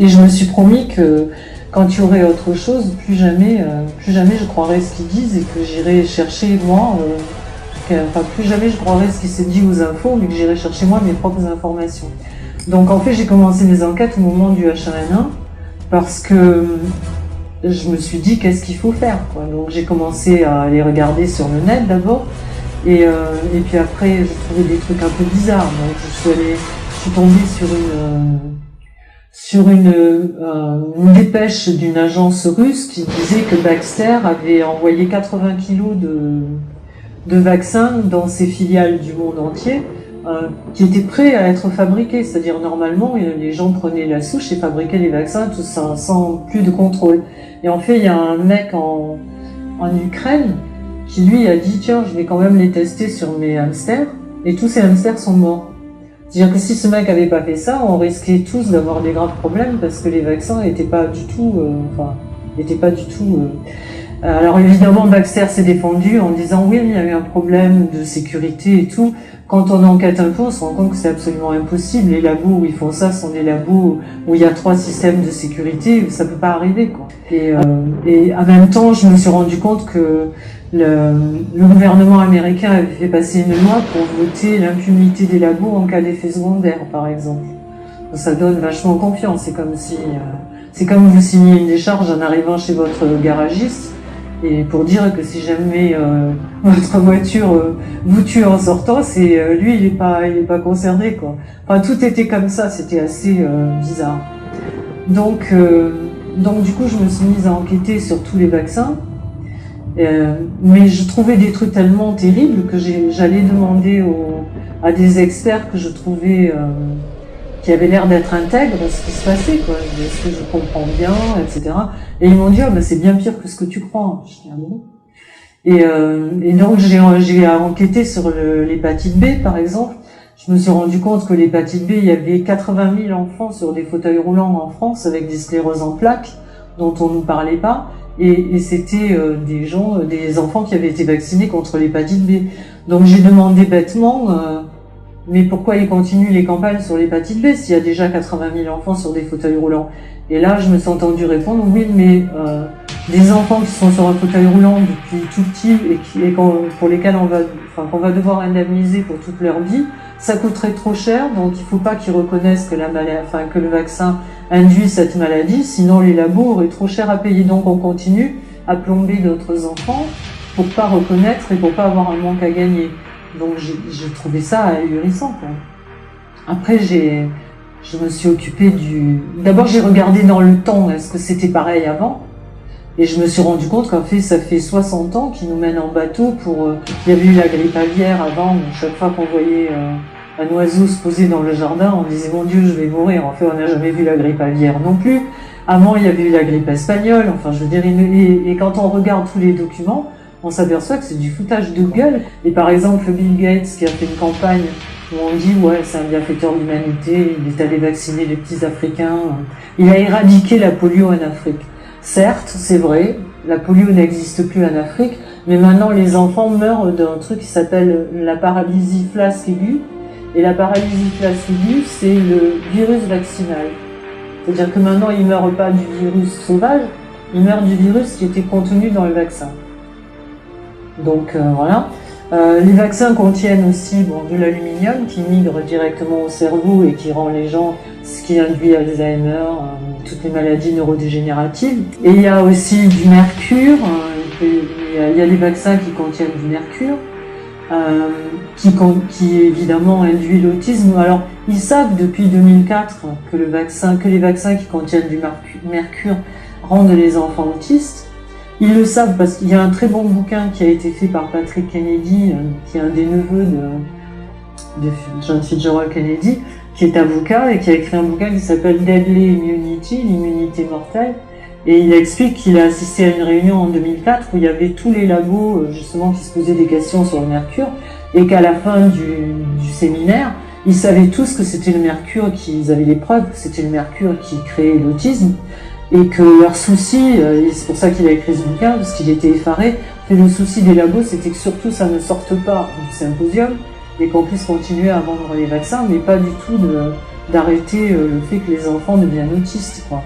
Et je me suis promis que quand il y aurait autre chose, plus jamais je croirais ce qu'ils disent et que j'irai chercher moi, enfin plus jamais je croirais ce qui s'est dit aux infos, mais que j'irai chercher moi mes propres informations. Donc en fait j'ai commencé mes enquêtes au moment du H1N1 parce que je me suis dit qu'est-ce qu'il faut faire, quoi. Donc j'ai commencé à aller regarder sur le net d'abord et puis après j'ai trouvé des trucs un peu bizarres. Donc je suis tombée sur une dépêche d'une agence russe qui disait que Baxter avait envoyé 80 kilos de vaccins dans ses filiales du monde entier, qui étaient prêts à être fabriqués. C'est-à-dire, normalement, les gens prenaient la souche et fabriquaient les vaccins, tout ça, sans plus de contrôle. Et en fait, il y a un mec en Ukraine qui, lui, a dit, tiens, je vais quand même les tester sur mes hamsters, et tous ces hamsters sont morts. C'est-à-dire que si ce mec avait pas fait ça, on risquait tous d'avoir des graves problèmes parce que les vaccins n'étaient pas du tout, Alors évidemment, Baxter s'est défendu en disant oui, il y a eu un problème de sécurité et tout. Quand on enquête un peu, on se rend compte que c'est absolument impossible. Les labos où ils font ça sont des labos où il y a 3 systèmes de sécurité, ça peut pas arriver, quoi. Et en même temps, je me suis rendu compte que le gouvernement américain avait fait passer une loi pour voter l'impunité des labos en cas d'effet secondaire, par exemple. Ça donne vachement confiance. C'est comme vous signez une décharge en arrivant chez votre garagiste, et pour dire que si jamais votre voiture vous tue en sortant, c'est lui il est pas concerné, quoi. Enfin tout était comme ça, c'était assez bizarre. Donc du coup je me suis mise à enquêter sur tous les vaccins. Mais je trouvais des trucs tellement terribles que j'allais demander à des experts que je trouvais qui avaient l'air d'être intègres ce qui se passait, quoi. Est-ce que je comprends bien, etc. Et ils m'ont dit, oh, bah, c'est bien pire que ce que tu crois. Je dis, ah bon? Et donc j'ai enquêté sur l'hépatite B, par exemple. Je me suis rendu compte que l'hépatite B, il y avait 80 000 enfants sur des fauteuils roulants en France avec des scléroses en plaques dont on nous parlait pas. Et c'était des enfants qui avaient été vaccinés contre l'hépatite B. Donc j'ai demandé bêtement, mais pourquoi ils continuent les campagnes sur l'hépatite B s'il y a déjà 80 000 enfants sur des fauteuils roulants? Et là, je me suis entendu répondre, oui, mais des enfants qui sont sur un fauteuil roulant depuis tout petit pour lesquels qu'on va devoir indemniser pour toute leur vie, ça coûterait trop cher, donc il faut pas qu'ils reconnaissent que que le vaccin induit cette maladie, sinon les labos auraient trop cher à payer. Donc on continue à plomber d'autres enfants pour pas reconnaître et pour pas avoir un manque à gagner. Donc j'ai trouvé ça ahurissant, quoi. Après je me suis occupée d'abord j'ai regardé dans le temps, est-ce que c'était pareil avant? Et je me suis rendu compte qu'en fait, ça fait 60 ans qu'ils nous mènent en bateau il y avait eu la grippe aviaire avant, où chaque fois qu'on voyait un oiseau se poser dans le jardin, on disait, mon Dieu, je vais mourir. En fait, on n'a jamais vu la grippe aviaire non plus. Avant, il y avait eu la grippe espagnole. Enfin, je veux dire, et quand on regarde tous les documents, on s'aperçoit que c'est du foutage de gueule. Et par exemple, Bill Gates, qui a fait une campagne où on dit, ouais, c'est un bienfaiteur de l'humanité, il est allé vacciner les petits Africains. Il a éradiqué la polio en Afrique. Certes, c'est vrai, la polio n'existe plus en Afrique, mais maintenant les enfants meurent d'un truc qui s'appelle la paralysie flasque aiguë. Et la paralysie flasque aiguë, c'est le virus vaccinal. C'est-à-dire que maintenant, ils meurent pas du virus sauvage, ils meurent du virus qui était contenu dans le vaccin. Donc voilà. Les vaccins contiennent aussi de l'aluminium qui migre directement au cerveau et qui rend les gens, ce qui induit Alzheimer, toutes les maladies neurodégénératives. Et il y a aussi du mercure, il y a des vaccins qui contiennent du mercure, qui évidemment induit l'autisme. Alors ils savent depuis 2004 que les vaccins qui contiennent du mercure rendent les enfants autistes. Ils le savent parce qu'il y a un très bon bouquin qui a été fait par Patrick Kennedy, qui est un des neveux de John Fitzgerald Kennedy, qui est avocat et qui a écrit un bouquin qui s'appelle Deadly Immunity, l'immunité mortelle. Et il explique qu'il a assisté à une réunion en 2004 où il y avait tous les labos justement qui se posaient des questions sur le mercure et qu'à la fin du séminaire, ils savaient tous que c'était le mercure, qu'ils avaient les preuves que c'était le mercure qui créait l'autisme. Et que leur souci, et c'est pour ça qu'il a écrit ce bouquin, parce qu'il était effaré, que le souci des labos, c'était que surtout ça ne sorte pas du symposium, et qu'on puisse continuer à vendre les vaccins, mais pas du tout de d'arrêter le fait que les enfants deviennent autistes, quoi.